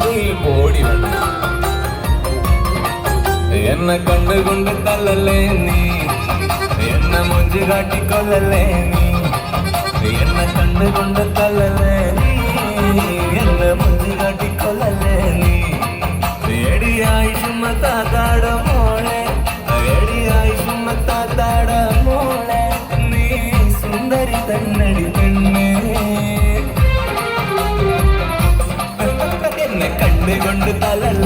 നീ പോടി വന്നു എന്നെ കണ്ടുകൊണ്ട് തള്ളല്ലേ നീ എന്നെ മൊഞ്ചു കാട്ടിക്കൊള്ളല്ലേ നീ എന്നെ കണ്ടുകൊണ്ട് തള്ളല്ലേ നീ എന്നെ മൊഞ്ചു കാട്ടിക്കൊള്ളല്ലേ നീ എടിയായി ചുമത്താതാട മോളെ എടിയായി ചുമത്താതാട മോളെ നീ സുന്ദരി തന്നടി പെണ്ണേ എന്നെ കണ്ടുകൊണ്ട് തള്ളല്ലേ